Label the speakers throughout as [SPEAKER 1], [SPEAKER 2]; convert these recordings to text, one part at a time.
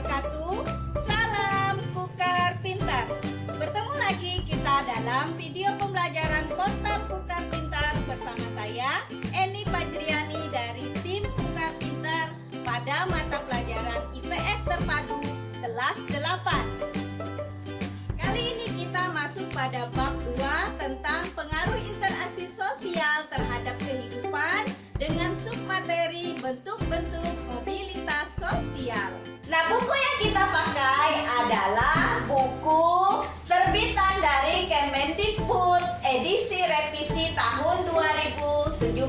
[SPEAKER 1] wabarakatuh. Salam Pukar Pintar. Bertemu lagi kita dalam video pembelajaran portal Pukar Pintar bersama saya Eni Fajriani dari tim Pukar Pintar pada mata pelajaran IPS terpadu kelas 8. Kali ini kita masuk pada bab 2 tentang pengaruh interaksi sosial terhadap kehidupan dengan submateri bentuk-bentuk mobilitas sosial. Nah, buku yang kita pakai adalah buku terbitan dari Kemendikbud edisi revisi tahun 2017.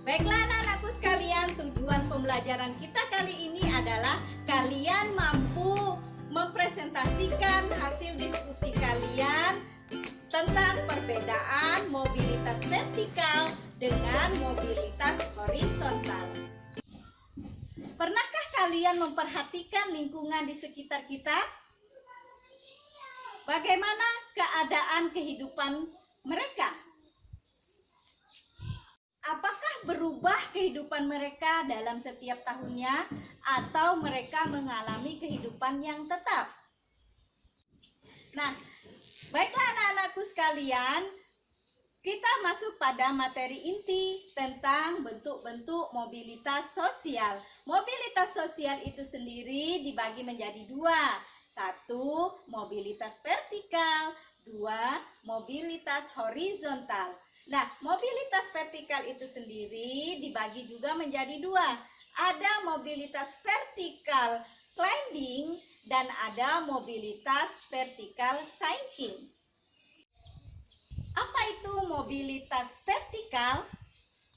[SPEAKER 1] Baiklah anak-anakku sekalian, tujuan pembelajaran kita kali ini adalah kalian mampu mempresentasikan hasil diskusi kalian tentang perbedaan mobilitas vertikal dengan mobilitas horizontal. Pernahkah kalian memperhatikan lingkungan di sekitar kita? Bagaimana keadaan kehidupan mereka? Apakah berubah kehidupan mereka dalam setiap tahunnya atau mereka mengalami kehidupan yang tetap? Nah, baiklah anak-anakku sekalian, kita masuk pada materi inti tentang bentuk-bentuk mobilitas sosial. Mobilitas sosial itu sendiri dibagi menjadi dua. Satu, mobilitas vertikal. Dua, mobilitas horizontal. Nah, mobilitas vertikal itu sendiri dibagi juga menjadi dua. Ada mobilitas vertikal climbing dan ada mobilitas vertikal sinking. Apa itu mobilitas vertikal?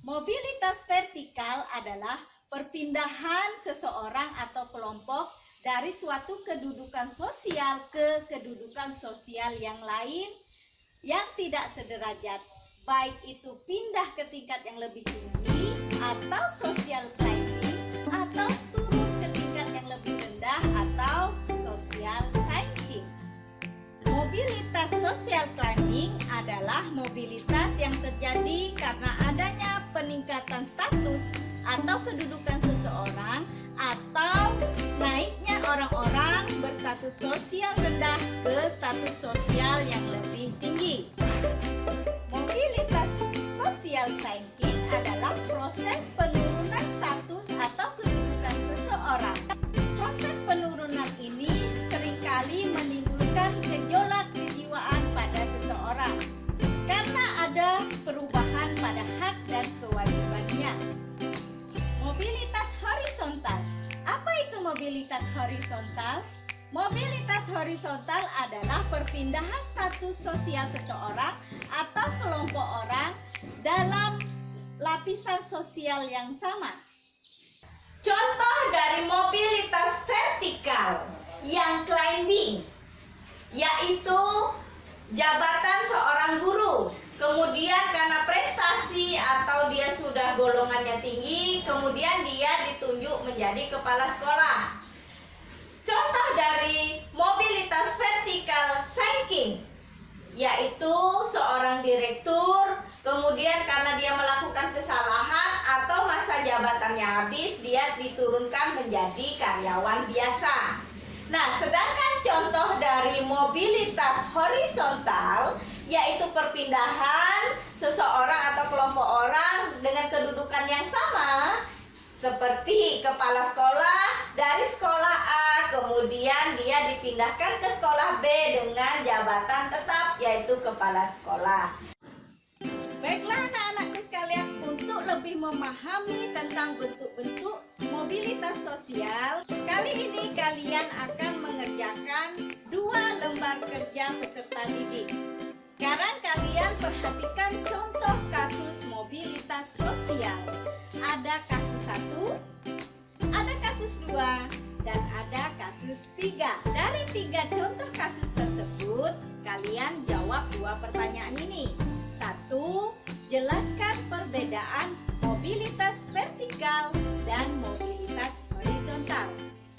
[SPEAKER 1] Mobilitas vertikal adalah perpindahan seseorang atau kelompok dari suatu kedudukan sosial ke kedudukan sosial yang lain yang tidak sederajat. Baik itu pindah ke tingkat yang lebih tinggi atau social climbing, atau turun ke tingkat yang lebih rendah atau social sinking. Mobilitas social climbing adalah mobilitas yang terjadi karena adanya peningkatan status atau kedudukan seseorang atau naiknya orang-orang berstatus sosial rendah ke status sosial yang lebih tinggi. Mobilitas social sinking adalah proses penurunan status atau kedudukan seseorang. Proses penurunan ini seringkali menimbulkan gejolak kejiwaan pada seseorang karena ada perubahan pada hak dan kewajibannya. Mobilitas horizontal. Apa itu mobilitas horizontal? Mobilitas horizontal adalah perpindahan status sosial seseorang atau kelompok orang dalam lapisan sosial yang sama. Contoh dari mobilitas vertikal yang climbing yaitu jabatan seorang guru. Kemudian karena prestasi atau dia sudah golongannya tinggi, kemudian dia ditunjuk menjadi kepala sekolah. Contoh dari mobilitas vertikal sinking yaitu seorang direktur, kemudian karena dia melakukan kesalahan atau masa jabatannya habis, dia diturunkan menjadi karyawan biasa. Nah, sedangkan contoh dari mobilitas horizontal yaitu perpindahan seseorang atau kelompok orang dengan kedudukan yang sama seperti kepala sekolah dari sekolah A, kemudian dia dipindahkan ke sekolah B dengan jabatan tetap yaitu kepala sekolah. Baiklah anak-anakku sekalian, untuk lebih memahami tentang bentuk-bentuk mobilitas sosial, kali ini kalian akan mengerjakan 2 lembar kerja peserta didik. Sekarang kalian perhatikan contoh kasus mobilitas sosial. Ada kasus 1, ada kasus 2, dan ada kasus 3. Dari 3 contoh kasus tersebut, kalian jawab 2 pertanyaan ini. 1. Jelaskan perbedaan mobilitas vertikal dan mobilitas horizontal.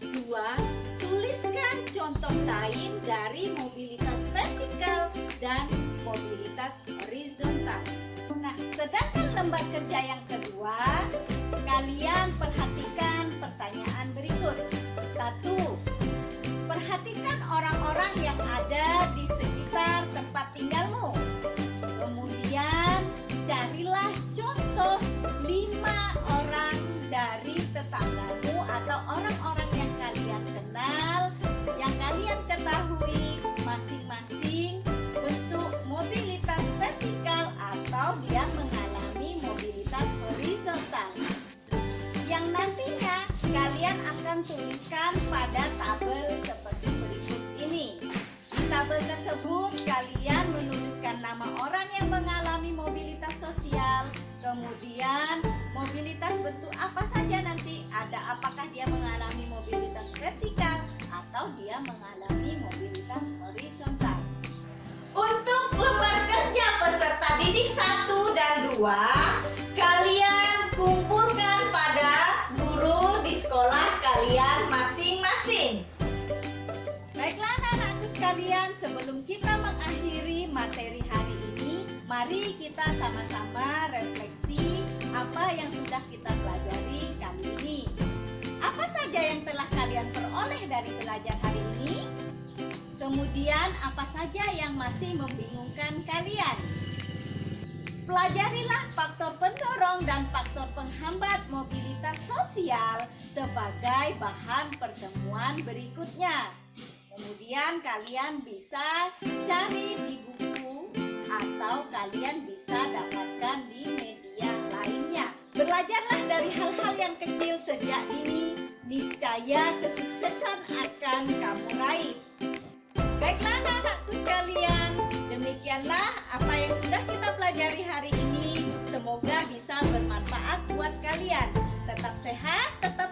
[SPEAKER 1] 2. Tuliskan contoh lain dari mobilitas vertikal dan mobilitas horizontal. Nah, sedangkan lembar kerja yang kedua, kalian perhatikan pertanyaan berikut. 1. Satu, perhatikan orang-orang yang ada di sekitar tempat tinggalmu. Kemudian, carilah contoh 5 orang dari tetanggamu atau orang-orang yang kalian kenal, yang kalian ketahui masing-masing bentuk mobilitas vertikal atau dia mengalami mobilitas horizontal, yang nantinya kalian akan tuliskan pada tabel seperti berikut ini. Di tabel tersebut kalian menuliskan nama orang yang mengalami mobilitas sosial, kemudian mobilitas bentuk apa saja nanti, ada apakah dia mengalami mobilitas vertikal atau dia mengalami mobilitas horizontal. Untuk lembar kerja peserta didik 1 dan 2, kalian kumpulkan pada guru di sekolah kalian masing-masing. Baiklah anak-anakku sekalian, sebelum kita mengakhiri materi hari ini, mari kita sama-sama refleksi apa yang sudah kita pelajari kali ini. Apa saja yang telah kalian peroleh dari belajar hari ini? Kemudian apa saja yang masih membingungkan kalian? Pelajarilah faktor pendorong dan faktor penghambat mobilitas sosial sebagai bahan pertemuan berikutnya. Kemudian kalian bisa cari di buku atau kalian bisa dapatkan di media lainnya. Belajarlah dari hal-hal yang kecil sejak dini, niscaya kesuksesan akan kamu raih. Baiklah anak-anakku sekalian, demikianlah apa yang sudah kita pelajari hari ini. Semoga bisa bermanfaat buat kalian. Tetap sehat, tetap